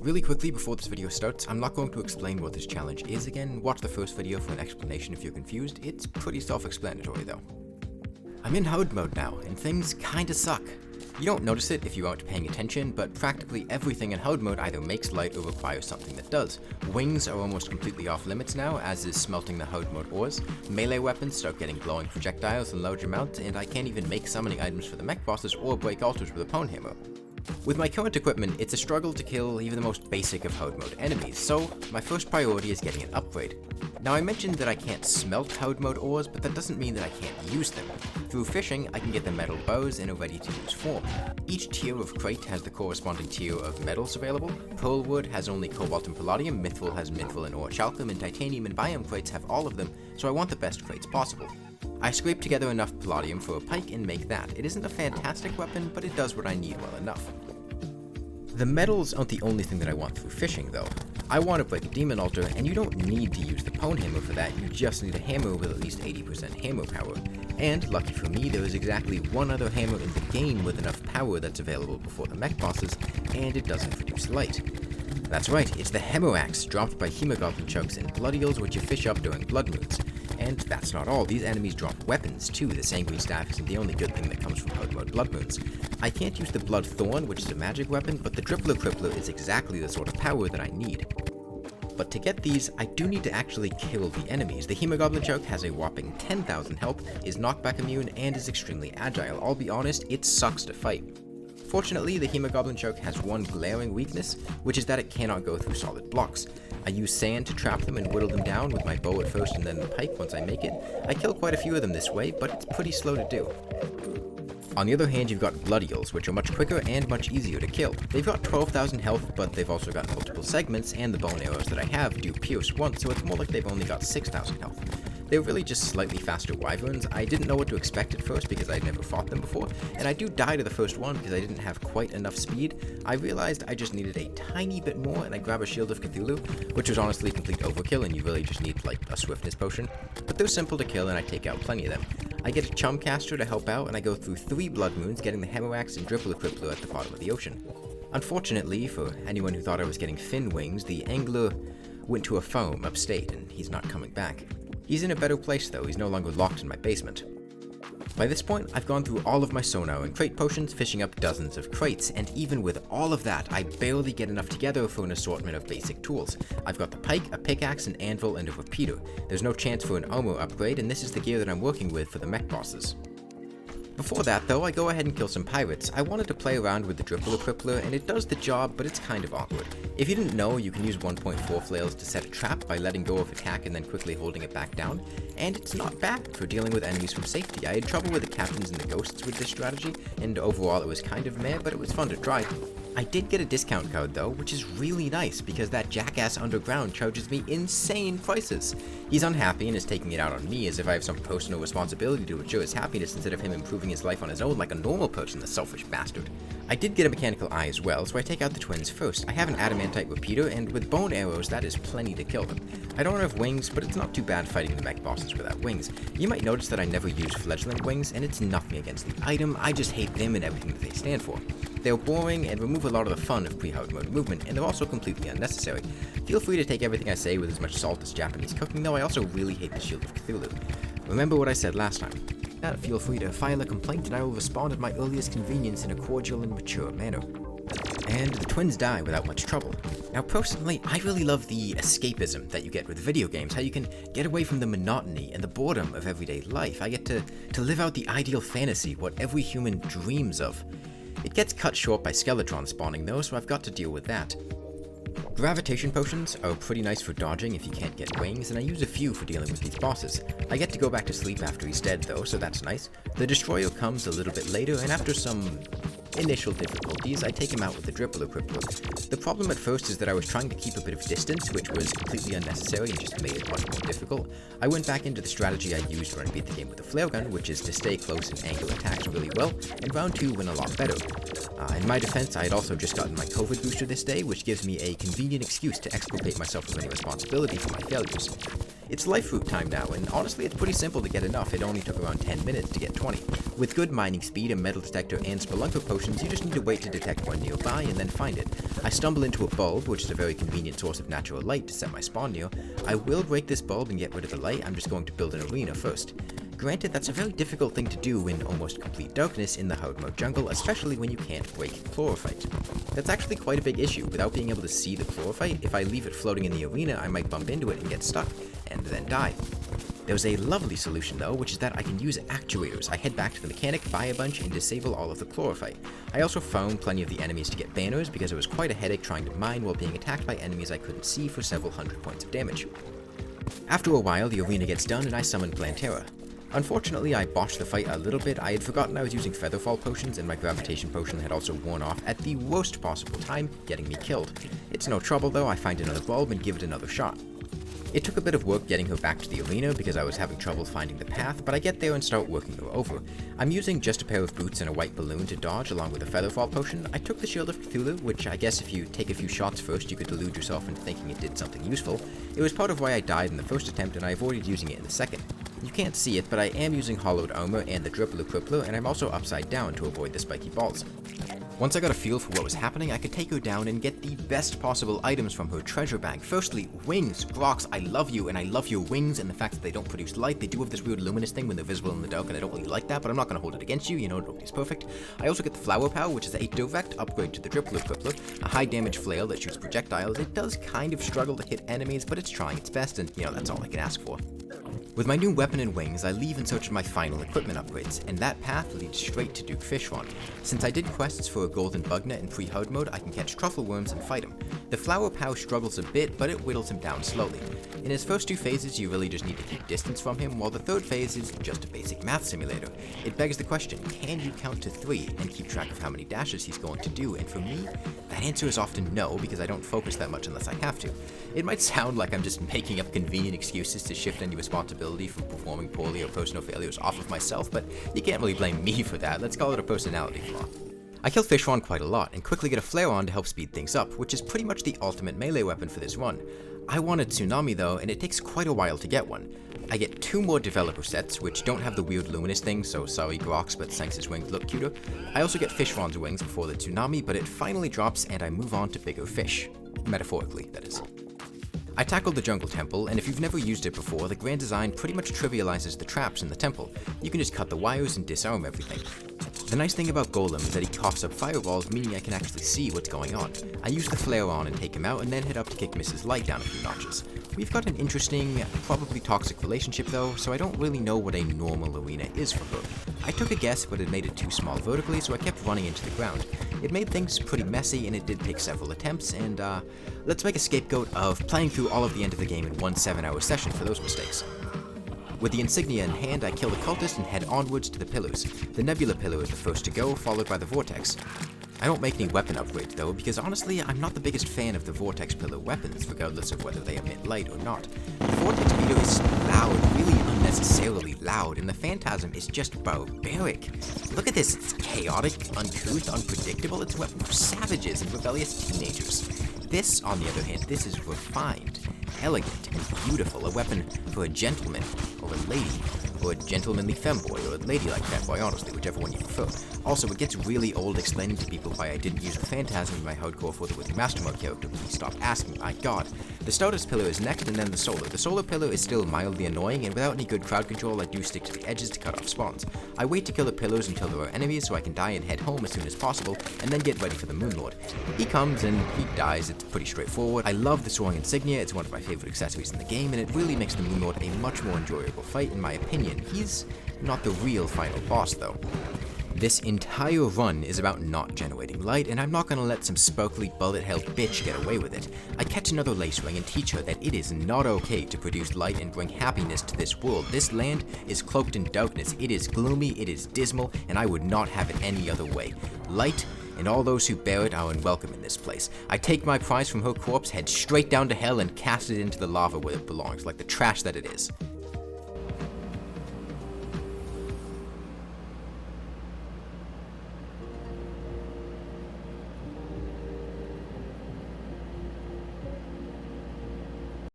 Really quickly before this video starts, I'm not going to explain what this challenge is again. Watch the first video for an explanation if you're confused. It's pretty self-explanatory though. I'm in hard mode now, and things kinda suck. You don't notice it if you aren't paying attention, but practically everything in hard mode either makes light or requires something that does. Wings are almost completely off limits now, as is smelting the hard mode ores. Melee weapons start getting glowing projectiles in large amounts, and I can't even make summoning items for the mech bosses or break altars with a pwn hammer. With my current equipment, it's a struggle to kill even the most basic of hard mode enemies, so my first priority is getting an upgrade. Now I mentioned that I can't smelt hard mode ores, but that doesn't mean that I can't use them. Through fishing, I can get the metal bows in a ready to use form. Each tier of crate has the corresponding tier of metals available. Pearlwood has only cobalt and palladium, mithril has mithril and orichalcum, and titanium and biome crates have all of them, so I want the best crates possible. I scrape together enough palladium for a pike and make that. It isn't a fantastic weapon, but it does what I need well enough. The metals aren't the only thing that I want through fishing though. I want to break a demon altar, and you don't need to use the pwn hammer for that, you just need a hammer with at least 80% hammer power. And, lucky for me, there is exactly one other hammer in the game with enough power that's available before the mech bosses, and it doesn't produce light. That's right, it's the hammer axe dropped by hemoglobin chunks and blood eels which you fish up during blood moons. And that's not all, these enemies drop weapons too. The sanguine staff isn't the only good thing that comes from hard mode blood moons. I can't use the blood thorn, which is a magic weapon, but the drippler crippler is exactly the sort of power that I need. But to get these, I do need to actually kill the enemies. The hemoglobin choke has a whopping 10,000 health, is knockback immune, and is extremely agile. I'll be honest, it sucks to fight. Fortunately, the hemoglobin choke has one glaring weakness, which is that it cannot go through solid blocks. I use sand to trap them and whittle them down with my bow at first and then the pike once I make it. I kill quite a few of them this way, but it's pretty slow to do. On the other hand, you've got blood eels, which are much quicker and much easier to kill. They've got 12,000 health, but they've also got multiple segments, and the bone arrows that I have do pierce once, so it's more like they've only got 6,000 health. They're really just slightly faster wyverns. I didn't know what to expect at first because I'd never fought them before, and I do die to the first one because I didn't have quite enough speed. I realized I just needed a tiny bit more, and I grab a Shield of Cthulhu, which was honestly complete overkill, and you really just need like a swiftness potion. But they're simple to kill, and I take out plenty of them. I get a chum caster to help out, and I go through 3 blood moons, getting the hammer axe and drippler crippler at the bottom of the ocean. Unfortunately, for anyone who thought I was getting fin wings, the angler went to a foam upstate, and he's not coming back. He's in a better place though, he's no longer locked in my basement. By this point, I've gone through all of my sonar and crate potions, fishing up dozens of crates, and even with all of that, I barely get enough together for an assortment of basic tools. I've got the pike, a pickaxe, an anvil, and a repeater. There's no chance for an armor upgrade, and this is the gear that I'm working with for the mech bosses. Before that though, I go ahead and kill some pirates. I wanted to play around with the drippler crippler, and it does the job, but it's kind of awkward. If you didn't know, you can use 1.4 flails to set a trap by letting go of attack and then quickly holding it back down, and it's not bad for dealing with enemies from safety. I had trouble with the captains and the ghosts with this strategy, and overall it was kind of meh, but it was fun to try. I did get a discount code though, which is really nice because that jackass underground charges me insane prices. He's unhappy and is taking it out on me as if I have some personal responsibility to ensure his happiness instead of him improving his life on his own like a normal person, the selfish bastard. I did get a mechanical eye as well, so I take out the twins first. I have an adamantite repeater, and with bone arrows that is plenty to kill them. I don't have wings, but it's not too bad fighting the mech bosses without wings. You might notice that I never use fledgling wings, and it's nothing against the item, I just hate them and everything that they stand for. They're boring and remove a lot of the fun of pre-hard mode movement, and they're also completely unnecessary. Feel free to take everything I say with as much salt as Japanese cooking, though I also really hate the Shield of Cthulhu. Remember what I said last time. Feel free to file a complaint and I will respond at my earliest convenience in a cordial and mature manner. And the twins die without much trouble. Now personally, I really love the escapism that you get with video games, how you can get away from the monotony and the boredom of everyday life. I get to live out the ideal fantasy, what every human dreams of. It gets cut short by Skeletron spawning though, so I've got to deal with that. Gravitation potions are pretty nice for dodging if you can't get wings, and I use a few for dealing with these bosses. I get to go back to sleep after he's dead though, so that's nice. The destroyer comes a little bit later, and after some initial difficulties, I take him out with the drippler crippler. The problem at first is that I was trying to keep a bit of distance, which was completely unnecessary and just made it much more difficult. I went back into the strategy I used when I beat the game with the flare gun, which is to stay close and angle attacks really well, and round 2 went a lot better. In my defense, I had also just gotten my COVID booster this day, which gives me a convenient excuse to exculpate myself from any responsibility for my failures. It's life fruit time now, and honestly it's pretty simple to get enough. It only took around 10 minutes to get 20. With good mining speed, a metal detector, and spelunker potion, potions, you just need to wait to detect one nearby and then find it. I stumble into a bulb, which is a very convenient source of natural light to set my spawn near. I will break this bulb and get rid of the light. I'm just going to build an arena first. Granted, that's a very difficult thing to do in almost complete darkness in the hard mode jungle, especially when you can't break chlorophyte. That's actually quite a big issue. Without being able to see the chlorophyte, if I leave it floating in the arena, I might bump into it and get stuck, and then die. There's a lovely solution though, which is that I can use actuators. I head back to the mechanic, buy a bunch, and disable all of the chlorophyte. I also found plenty of the enemies to get banners because it was quite a headache trying to mine while being attacked by enemies I couldn't see for several hundred points of damage. After a while, the arena gets done and I summon Plantera. Unfortunately, I botched the fight a little bit. I had forgotten I was using Featherfall potions, and my Gravitation potion had also worn off at the worst possible time, getting me killed. It's no trouble though, I find another bulb and give it another shot. It took a bit of work getting her back to the arena because I was having trouble finding the path, but I get there and start working her over. I'm using just a pair of boots and a white balloon to dodge along with a Featherfall potion. I took the Shield of Cthulhu, which I guess if you take a few shots first you could delude yourself into thinking it did something useful. It was part of why I died in the first attempt and I avoided using it in the second. You can't see it, but I am using hollowed armor and the Dribbler Crippler, and I'm also upside down to avoid the spiky balls. Once I got a feel for what was happening, I could take her down and get the best possible items from her treasure bag. Firstly, wings. Grox, I love you, and I love your wings and the fact that they don't produce light. They do have this weird luminous thing when they're visible in the dark, and I don't really like that, but I'm not going to hold it against you, you know, nobody's perfect. I also get the Flower Power, which is a direct upgrade to the Dribbler Crippler, a high damage flail that shoots projectiles. It does kind of struggle to hit enemies, but it's trying its best, and you know, that's all I can ask for. With my new weapon and wings, I leave in search of my final equipment upgrades, and that path leads straight to Duke Fishron. Since I did quests for a golden bugnet in pre-hard mode, I can catch truffle worms and fight him. The Flower Pow struggles a bit, but it whittles him down slowly. In his first two phases, you really just need to keep distance from him, while the third phase is just a basic math simulator. It begs the question, can you count to 3 and keep track of how many dashes he's going to do? And for me, that answer is often no, because I don't focus that much unless I have to. It might sound like I'm just making up convenient excuses to shift any responsibility for performing poorly or personal failures off of myself, but you can't really blame me for that. Let's call it a personality flaw. I kill Fishron quite a lot, and quickly get a flare on to help speed things up, which is pretty much the ultimate melee weapon for this run. I want a Tsunami though, and it takes quite a while to get one. I get 2 more developer sets, which don't have the weird luminous thing, so sorry Grox, but Shanks' wings look cuter. I also get Fishron's wings before the Tsunami, but it finally drops and I move on to bigger fish. Metaphorically, that is. I tackled the Jungle Temple, and if you've never used it before, the grand design pretty much trivializes the traps in the temple. You can just cut the wires and disarm everything. The nice thing about Golem is that he coughs up fireballs, meaning I can actually see what's going on. I use the flare on and take him out, and then head up to kick Mrs. Light down a few notches. We've got an interesting, probably toxic relationship though, so I don't really know what a normal arena is for her. I took a guess, but it made it too small vertically, so I kept running into the ground. It made things pretty messy, and it did take several attempts, and let's make a scapegoat of playing through all of the end of the game in one 7-hour session for those mistakes. With the insignia in hand, I kill the cultist and head onwards to the pillars. The Nebula pillar is the first to go, followed by the Vortex. I don't make any weapon upgrades though, because honestly, I'm not the biggest fan of the Vortex pillar weapons, regardless of whether they emit light or not. The Vortex Meter is loud, really unnecessarily loud, and the Phantasm is just barbaric. Look at this, it's chaotic, uncouth, unpredictable. It's a weapon for savages and rebellious teenagers. This, on the other hand, this is refined, elegant, and beautiful. A weapon for a gentleman, or a lady, or a gentlemanly femboy, or a ladylike femboy, honestly, whichever one you prefer. Also, it gets really old explaining to people why I didn't use the Phantasm in my hardcore 4th Master Mode character. Please stop asking, my god. The Stardust pillar is next, and then the Solar. The Solar pillar is still mildly annoying, and without any good crowd control, I do stick to the edges to cut off spawns. I wait to kill the pillars until there are enemies, so I can die and head home as soon as possible, and then get ready for the Moon Lord. He comes, and he dies. It's pretty straightforward. I love the soaring insignia. It's one of my favorite accessories in the game, and it really makes the Moon Lord a much more enjoyable fight, in my opinion. He's not the real final boss, though. This entire run is about not generating light, and I'm not gonna let some sparkly bullet-held bitch get away with it. I catch another lace ring and teach her that it is not okay to produce light and bring happiness to this world. This land is cloaked in darkness. It is gloomy, it is dismal, and I would not have it any other way. Light and all those who bear it are unwelcome in this place. I take my prize from her corpse, head straight down to hell, and cast it into the lava where it belongs, like the trash that it is.